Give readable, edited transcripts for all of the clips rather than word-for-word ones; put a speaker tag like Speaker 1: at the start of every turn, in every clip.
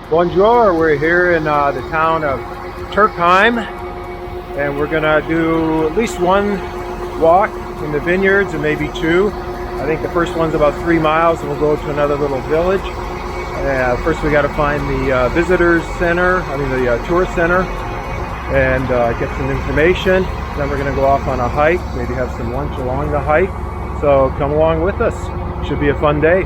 Speaker 1: Bonjour, we're here in the town of Turckheim, and we're gonna do at least one walk in the vineyards and maybe two. I think the first one's about 3 miles, and we'll go to another little village. First we got to find the visitors center, the tourist center, and get some information. Then we're gonna go off on a hike, maybe have some lunch along the hike. So come along with us, should be a fun day.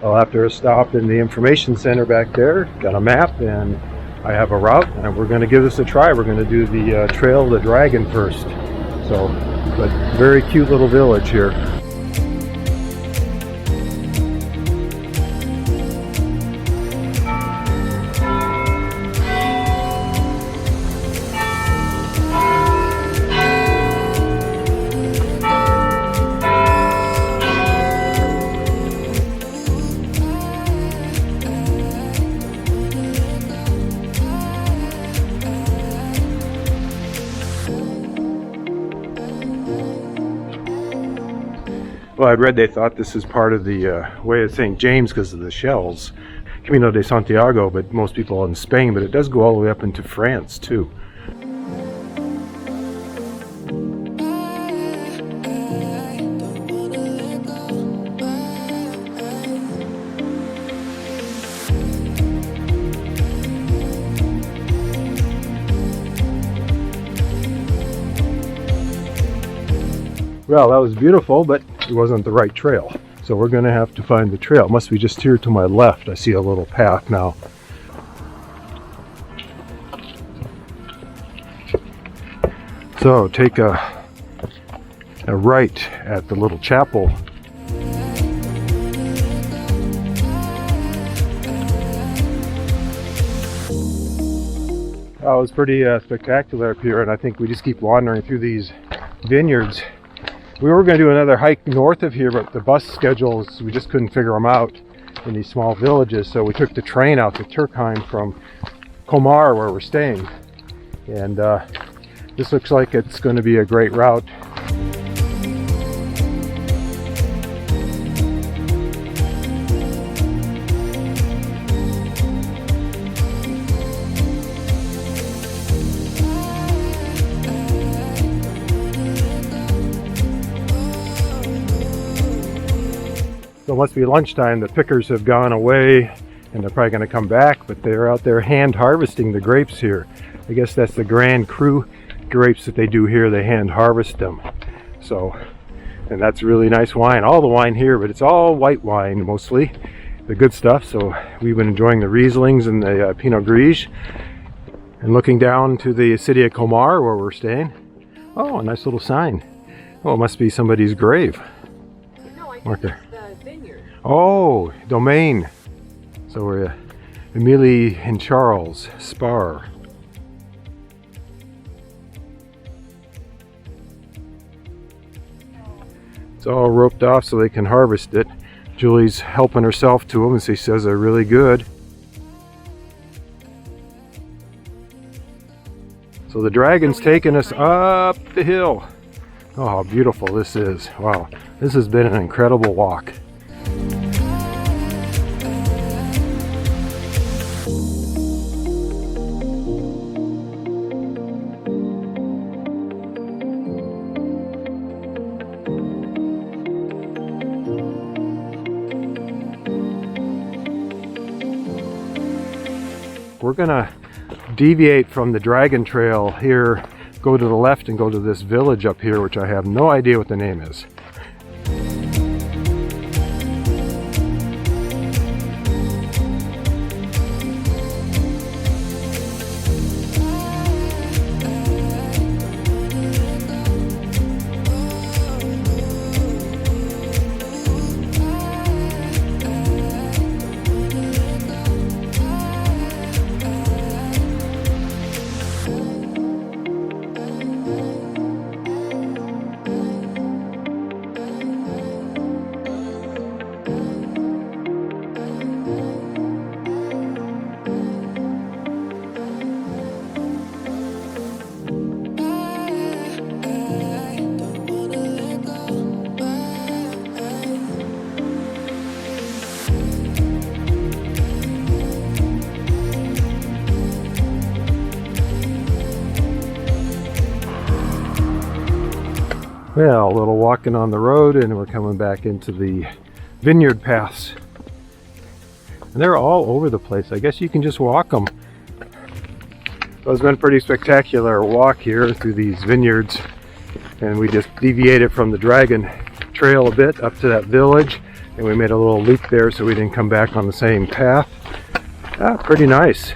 Speaker 1: Well, after a stop in the information center back there, got a map and I have a route, and we're going to give this a try. We're going to do the Trail of the Dragon first. So, but very cute little village here. Well, I'd read they thought this is part of the Way of St. James because of the shells. Camino de Santiago, but most people in Spain, but it does go all the way up into France too. Well, that was beautiful, but it wasn't the right trail. So we're going to have to find the trail. It must be just here to my left. I see a little path now. So take a right at the little chapel. Oh, it was pretty spectacular up here, and I think we just keep wandering through these vineyards. We were going to do another hike north of here, but the bus schedules, we just couldn't figure them out in these small villages. So we took the train out to Turckheim from Colmar, where we're staying. And this looks like it's going to be a great route. So it must be lunchtime. The pickers have gone away and they're probably going to come back, but they're out there hand harvesting the grapes here. I guess that's the Grand Cru grapes that they do here. They hand harvest them. So, and that's really nice wine. All the wine here, but it's all white wine mostly, the good stuff. So we've been enjoying the Rieslings and the Pinot Gris, and looking down to the city of Colmar where we're staying. Oh, a nice little sign. Oh, it must be somebody's grave.
Speaker 2: No, I think
Speaker 1: Marker.
Speaker 2: it's the vineyard.
Speaker 1: Oh, domain. So we're Emily and Charles Spar. It's all roped off so they can harvest it. Julie's helping herself to them, and she says they're really good. So the dragon's taking us up the hill. Oh, how beautiful this is. Wow, this has been an incredible walk. We're gonna deviate from the Dragon Trail here, go to the left and go to this village up here, which I have no idea what the name is. Well, a little walking on the road, and we're coming back into the vineyard paths. And they're all over the place. I guess you can just walk them. So it's been a pretty spectacular walk here through these vineyards. And we just deviated from the Dragon Trail a bit up to that village. And we made a little loop there so we didn't come back on the same path. Pretty nice.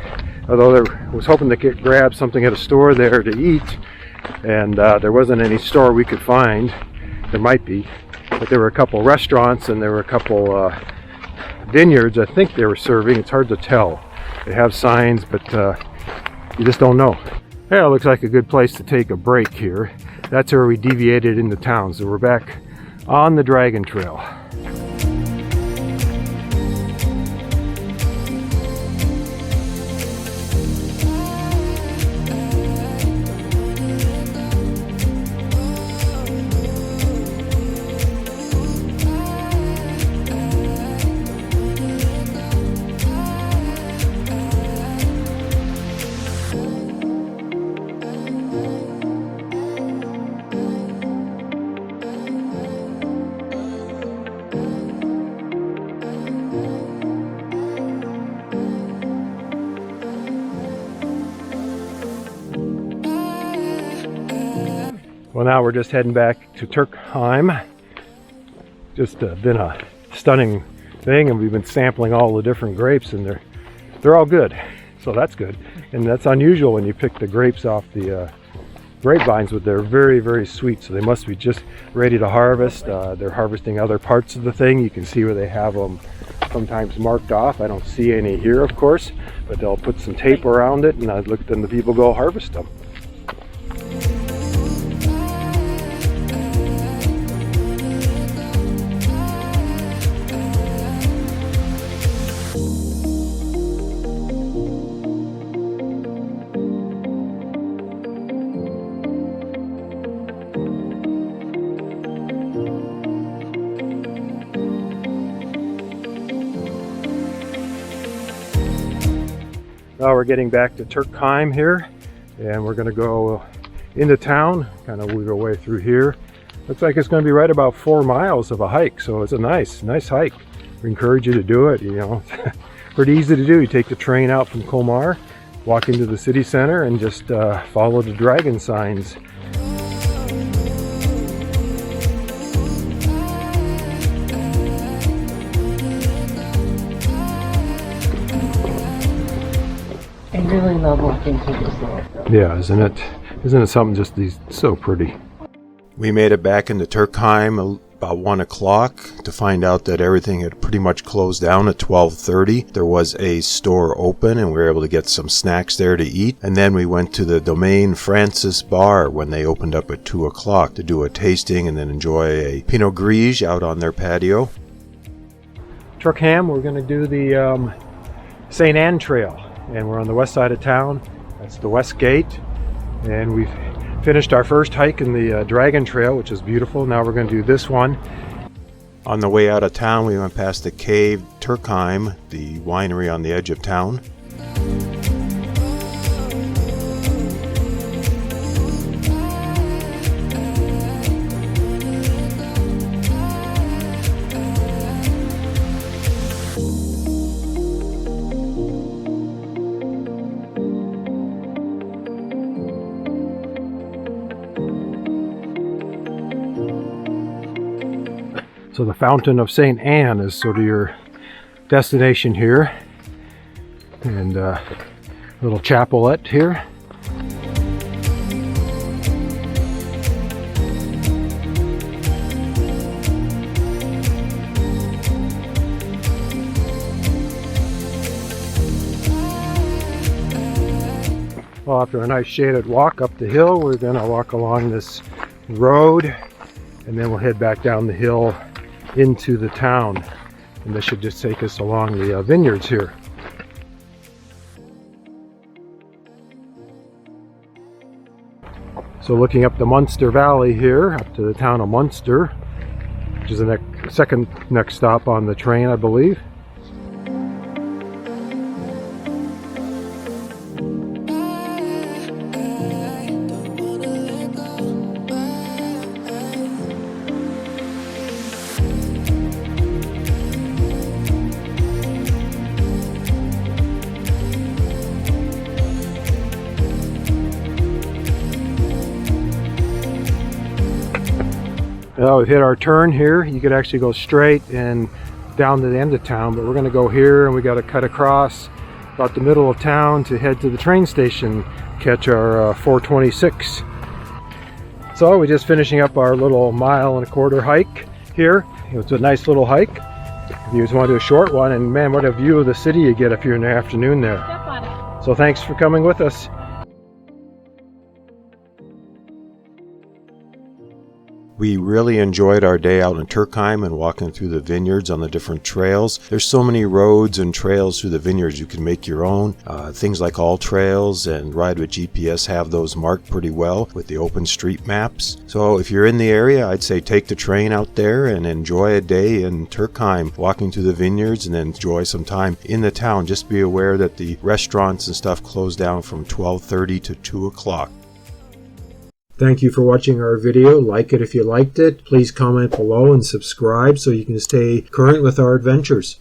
Speaker 1: Although I was hoping to grab something at a store there to eat. And there wasn't any store we could find. There might be, but there were a couple restaurants and there were a couple vineyards I think they were serving. It's hard to tell. They have signs, but you just don't know. Yeah, it looks like a good place to take a break here. That's where we deviated into town, so we're back on the Dragon Trail. Well, now we're just heading back to Turckheim. Just been a stunning thing, and we've been sampling all the different grapes, and they're all good. So that's good, and that's unusual when you pick the grapes off the grapevines, but they're very, very sweet. So they must be just ready to harvest. They're harvesting other parts of the thing. You can see where they have them sometimes marked off. I don't see any here, of course, but they'll put some tape around it, and I look, then the people go harvest them. Now we're getting back to Turckheim here, and we're going to go into town, kind of weave our way through here. Looks like it's going to be right about 4 miles of a hike, so it's a nice hike. We encourage you to do it. You know, pretty easy to do. You take the train out from Colmar, walk into the city center, and just follow the dragon signs.
Speaker 2: I really love walking through this little.
Speaker 1: Yeah, isn't it something? Just these so pretty. We made it back into Turckheim about 1 o'clock to find out that everything had pretty much closed down at 12:30. There was a store open, and we were able to get some snacks there to eat. And then we went to the Domaine Francis bar when they opened up at 2 o'clock to do a tasting and then enjoy a Pinot Gris out on their patio. Turckheim, we're going to do the St. Anne Trail. And we're on the west side of town. That's the West Gate. And we've finished our first hike in the Dragon Trail, which is beautiful. Now we're going to do this one. On the way out of town, we went past the cave Turckheim, the winery on the edge of town. So the Fountain of St. Anne is sort of your destination here. And a little chapelette here. Well, after a nice shaded walk up the hill, we're going to walk along this road, and then we'll head back down the hill into the town, and this should just take us along the vineyards here. So looking up the Munster Valley here, up to the town of Munster, which is the second next stop on the train, I believe. Well, we've hit our turn here. You could actually go straight and down to the end of town, but we're going to go here and we got to cut across about the middle of town to head to the train station, catch our 426. So we're just finishing up our little 1.25 mile hike here. It's a nice little hike. If you just want to do a short one, and man, what a view of the city you get if you're in the afternoon there. So thanks for coming with us. We really enjoyed our day out in Turckheim and walking through the vineyards on the different trails. There's so many roads and trails through the vineyards you can make your own. Things like All Trails and Ride with GPS have those marked pretty well with the open street maps. So if you're in the area, I'd say take the train out there and enjoy a day in Turckheim, walking through the vineyards, and then enjoy some time in the town. Just be aware that the restaurants and stuff close down from 12:30 to 2 o'clock. Thank you for watching our video. Like it if you liked it. Please comment below and subscribe so you can stay current with our adventures.